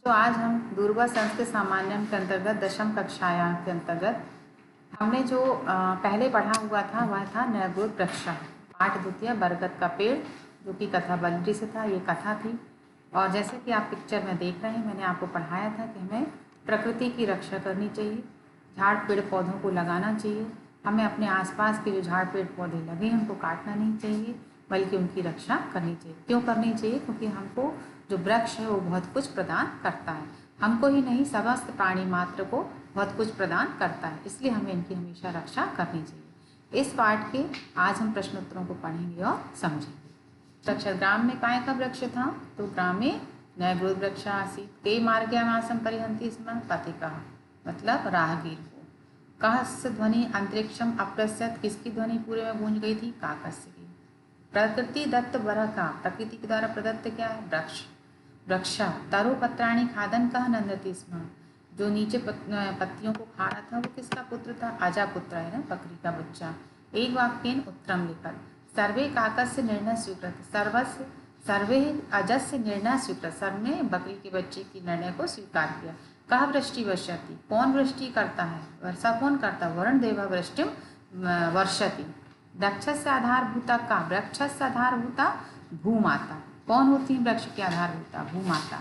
तो आज हम दूरवा संस्कृत सामान्यम के अंतर्गत दशम कक्षाया के अंतर्गत हमने जो पहले पढ़ा हुआ था वह था नैगुद वृक्षा पाठ द्वितीय बरगद का पेड़, जो कि कथा बलरी से था। ये कथा थी। और जैसे कि आप पिक्चर में देख रहे हैं, मैंने आपको पढ़ाया था कि हमें प्रकृति की रक्षा करनी चाहिए, झाड़ पेड़ पौधों को लगाना चाहिए। हमें अपने आसपास के जो झाड़ पेड़ पौधे लगे हैं उनको काटना नहीं चाहिए, बल्कि उनकी रक्षा करनी चाहिए। क्यों करनी चाहिए? क्योंकि हमको जो वृक्ष है वो बहुत कुछ प्रदान करता है, हमको ही नहीं समस्त प्राणी मात्र को बहुत कुछ प्रदान करता है, इसलिए हमें इनकी हमेशा रक्षा करनी चाहिए। इस पाठ के आज हम प्रश्नोत्तरों को पढ़ेंगे और समझेंगे। वृक्षग्राम में काय का वृक्ष था? तो ग्रामे नैगुद वृक्ष आसीत् ते मार्गयामासं परिहन्ति स्म पथिकः, मतलब राहगीर को। कहस्य ध्वनि अंतरिक्षम अप्रस्यत, किसकी ध्वनि पूरे में गूंज गई थी? काकस्य की। प्रकृति दत्त वरः का, प्रकृति के द्वारा प्रदत्त क्या है? वृक्ष। वृक्षा तरु पत्राणि खादन कह नंदती स्म, जो नीचे पत्तियों को खा रहा था वो किसका पुत्र था? अजा पुत्र है ना, बकरी का बच्चा। एक वाक्येन उत्तरम लिखत सर्वे काकस्य निर्णय स्वीकृत, सर्वस्य सर्वे अजस्य निर्णय स्वीकृत, सब ने बकरी के बच्चे की निर्णय को स्वीकार किया। कह वृष्टि वर्षति, कौन वृष्टि करता है? वर्षा कौन करता? वरुण देव वृष्टिम वर्षति। वृक्षस्य आधारभूता का, वृक्षस्य आधारभूता भूमाता, कौन होती है वृक्ष की आधारभूता? भूमाता।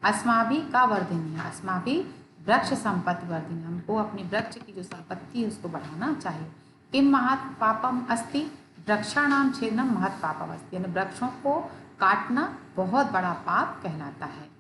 अस्माभिः का वर्धिनी, अस्माभिः वृक्ष संपत्ति वर्धिनी, हमको अपनी वृक्ष की जो संपत्ति है उसको बढ़ाना चाहिए। किम महत् पापम अस्ति, वृक्षाणाम छेदनम महत् पापम अस्ति, यानी वृक्षों को काटना बहुत बड़ा पाप कहलाता है।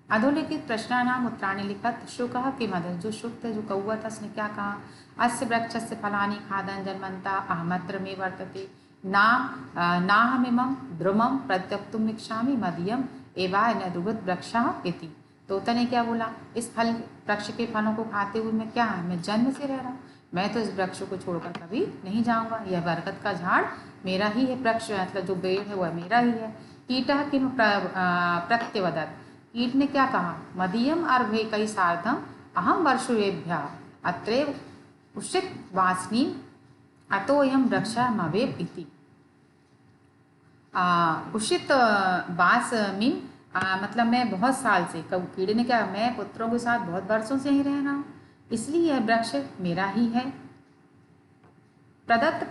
अधोलिखित प्रश्नानाम उत्तराणि लिखत शुकः किमदः, जो शुक थे, जो कौवा था, उसने क्या कहा? अस्य वृक्षस्य फलानि खादन जन्मन्ता अहमत्र मे वर्तते नाहमिमं द्रुमं प्रत्यक्तुम् इच्छामि मदीयम् एवाय न दुर्गत वृक्षः इति। तोता ने क्या बोला? इस फल वृक्ष के फलों को खाते हुए मैं क्या है, मैं जन्म से रह रहा हूँ, मैं तो इस वृक्ष को छोड़कर कभी नहीं जाऊँगा। यह बरगद का झाड़ मेरा ही है, वृक्ष मतलब जो पेड़ है वह मेरा ही है। कीटः किम प्रत्यवदत्, कीट ने क्या कहा? मदीयम अर्भेकैः सार्धम अहम वर्षुरेभ्यः अत्रैव उषित वासनी अतोऽयं वृक्षः मवेव इति। उषित वासमीन मतलब मैं बहुत साल से, कीड़े ने क्या, मैं पुत्रों के साथ बहुत वर्षों से ही रह रहा हूँ, इसलिए यह वृक्ष मेरा ही है। प्रदत्त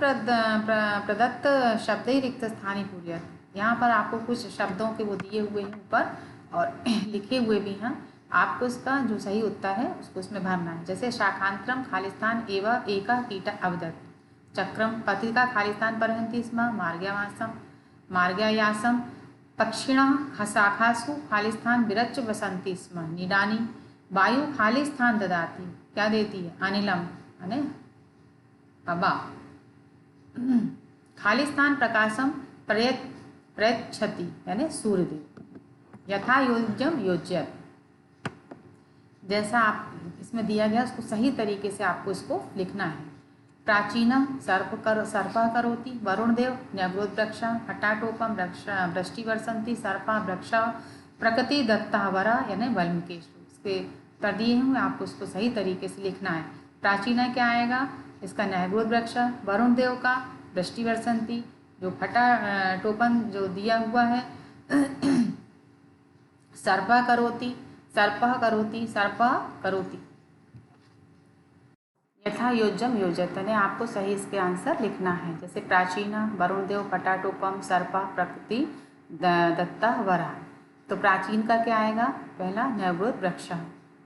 शब्द ही रिक्त स्थानी पूर्यत, यहाँ पर आपको कुछ शब्दों के वो दिए हुए हैं ऊपर और लिखे हुए भी हैं, आपको इसका जो सही उत्तर है उसको इसमें भरना है। जैसे शाखांतरम खालिस्तान एवं एका कीट अवदत्, चक्रम पथिका खालिस्तान परहन्ति स्म मार्गयासम पक्षिणः शाखासु खालिस्तान विरच्य वसन्ति स्म निडानी, वायु खालिस्तान ददाती, क्या देती है? अनिलम यानी हवा। खालिस्तान प्रकाशम प्रयच्छति यानी सूर्यदेव। यथा योज्यम योज्यत, जैसा आप इसमें दिया गया उसको सही तरीके से आपको इसको लिखना है। प्राचीनम सर्पः करोति, वरुण देव नैगुद वृक्ष, हटाटोपम वृष्टि वर्षन्ति सर्पा वृक्ष, प्रकृति दत्तः वरः यानी वाल्मीकिषु, इसके उत्तर दिए हैं, आपको उसको सही तरीके से लिखना है। प्राचीन क्या आएगा? इसका नैगुद वृक्ष, वरुण देव का वृष्टि वर्षन्ति, जो फटा टोपन जो दिया हुआ है सर्पः करोति, सर्पः करोति, सर्पः करोति, यथा योज्यम योजत, यानी आपको सही इसके आंसर लिखना है। जैसे प्राचीन, वरुण देव, फटाटोपम, सर्पः, प्रकृति दत्तः वरः, तो प्राचीन का क्या आएगा? पहला नैगुद वृक्ष।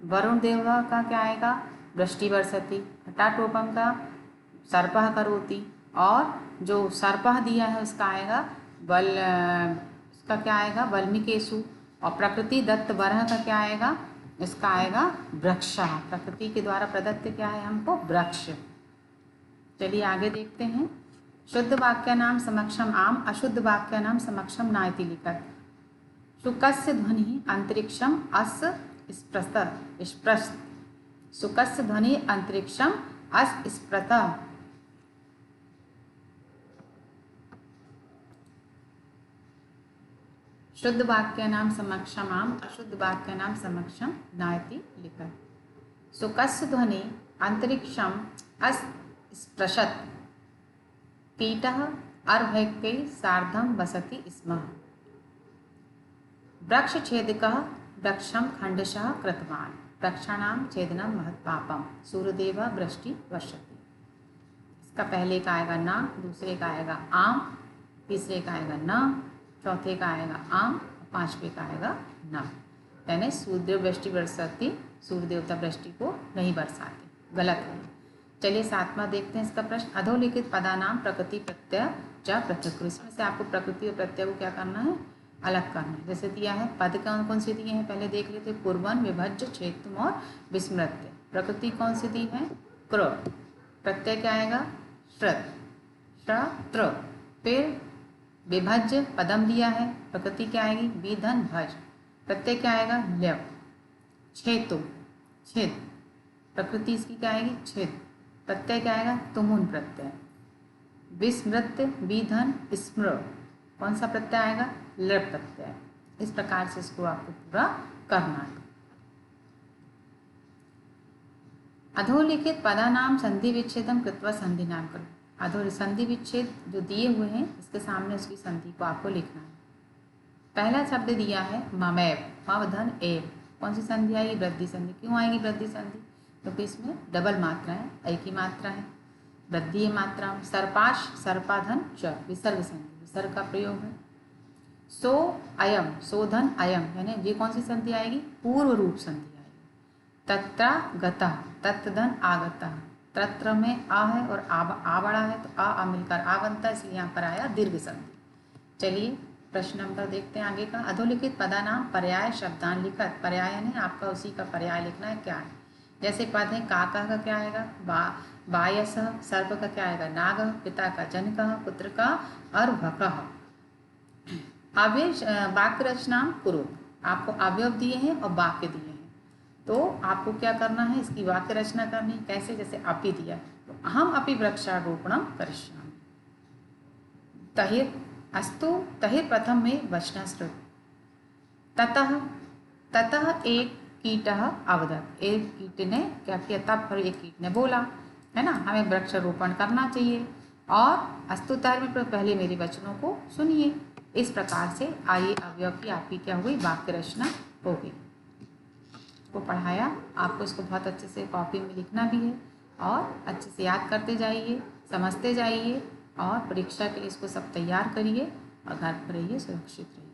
वरुण देव का क्या आएगा? वृष्टि वर्षति। फटाटोपम का सर्पः करोति, और जो सर्पः दिया है उसका आएगा उसका क्या आएगा? वाल्मीकिषु। और प्रकृति दत्त वरः का क्या आएगा? इसका आएगा वृक्ष, प्रकृति के द्वारा प्रदत्त क्या है हमको? वृक्ष। चलिए आगे देखते हैं। शुद्ध वाक्य नाम समक्षम आम, अशुद्ध वाक्य नाम समक्षम नायति लिखत। शुकस्य ध्वनि अंतरिक्षम अस स्पृशत, शुकस्य ध्वनि अंतरिक्षम अस स्पृशत। शुद्ध वाक्य नाम समक्षम आम, अशुद्ध वाक्य नाम समक्षम नायति लिखत। शुकस्य ध्वनि अंतरिक्षम अस स्पृशत, कीटः अर्भैकैः सार्धं वसति स्म। वृक्षछेदकः वृक्षम खंडशः कृतवान्, वृक्षाणाम छेदनम महत्पापम, सूर्यदेव वृष्टि वर्षति। इसका पहले का आएगा ना, दूसरे का आएगा आम, तीसरे का आएगा न, चौथे का आएगा आम, पांचवे का आएगा न। यानी सूर्यदेव वृष्टि बरसाती, सूर्य देवता वृष्टि को नहीं बरसाते, गलत है। चलिए सातवां देखते हैं इसका प्रश्न। अधोलिखित पदानाम प्रकृति प्रत्यय च पृथक। इसमें से आपको प्रकृति और प्रत्यय को क्या करना है, अलग करना है। जैसे दिया है पद कौन कौन से दिए हैं पहले देख लेते। पूर्वन, विभज्य, छेदम और विस्मृत्य। प्रकृति कौन सी दी है, क्र। प्रत्यय क्या आएगा, श्रत, त्र। फिर विभज्य पदम दिया है, प्रकृति क्या आएगी, विधन भज। प्रत्यय क्या आएगा, ल्यव। छेतु, छेद, प्रकृति इसकी क्या आएगी, छेद। प्रत्यय क्या आएगा, तुमुन प्रत्यय। विस्मृत्य, विधन, स्मृ। कौन सा प्रत्यय आएगा, लृ प्रत्यय। इस प्रकार से इसको आपको पूरा करना है। अधोलिखित पदानाम संधि विच्छेदम कृत्वा संधि नाम करो। अधो संधि विच्छेद जो दिए हुए हैं इसके सामने उसकी संधि को आपको लिखना है। पहला शब्द दिया है ममेव, मवधन एव। कौन सी संधि आएगी, वृद्धि संधि। क्यों आएगी वृद्धि संधि, क्योंकि इसमें डबल मात्रा है, एक ही मात्रा है, वृद्धि मात्रा। सर्पाश, सर्पाधन च, विसर्ग संधि, विसर्ग का प्रयोग है। सो अयम, सोधन अयम, यानी ये कौन सी संधि आएगी, पूर्व रूप संधि आएगी। तत्र गतः, तत्धन आगतः। तत्र में आ है और आ बड़ा है तो आ मिलकर आ बनता है, इसलिए यहाँ पर आया दीर्घ संधि। चलिए प्रश्न नंबर देखते हैं आगे का। अधोलिखित पदानाम पर्याय शब्दान लिखत। पर्याय यानी आपका उसी का पर्याय लिखना है, क्या है। जैसे पद है काका का क्या आएगा, बायस। सर्प का क्या आएगा, नाग। पिता का जनकः, पुत्र का अर्भकः। अव्यय वाक्य रचना कुरु। आपको अवयव दिए हैं और वाक्य दिए हैं, तो आपको क्या करना है, इसकी वाक्य रचना करनी। कैसे, जैसे अपि दिया तो अहम अपि वृक्षारोपणम करिष्यामि। तहिर अस्तु, तहिर प्रथम में वचनाश्रुत। ततः, ततः एक कीटः अवदत्। एक कीट ने क्या किया, तब पर एक कीट ने बोला, है ना, हमें वृक्षारोपण करना चाहिए। और अस्तु तैर में पहले मेरे वचनों को सुनिए। इस प्रकार से आइए अवयव की आपकी क्या हुई, वाक्य रचना हो गई। को पढ़ाया आपको, इसको बहुत अच्छे से कॉपी में लिखना भी है और अच्छे से याद करते जाइए, समझते जाइए और परीक्षा के लिए इसको सब तैयार करिए और घर पर रहिए, सुरक्षित रहिए।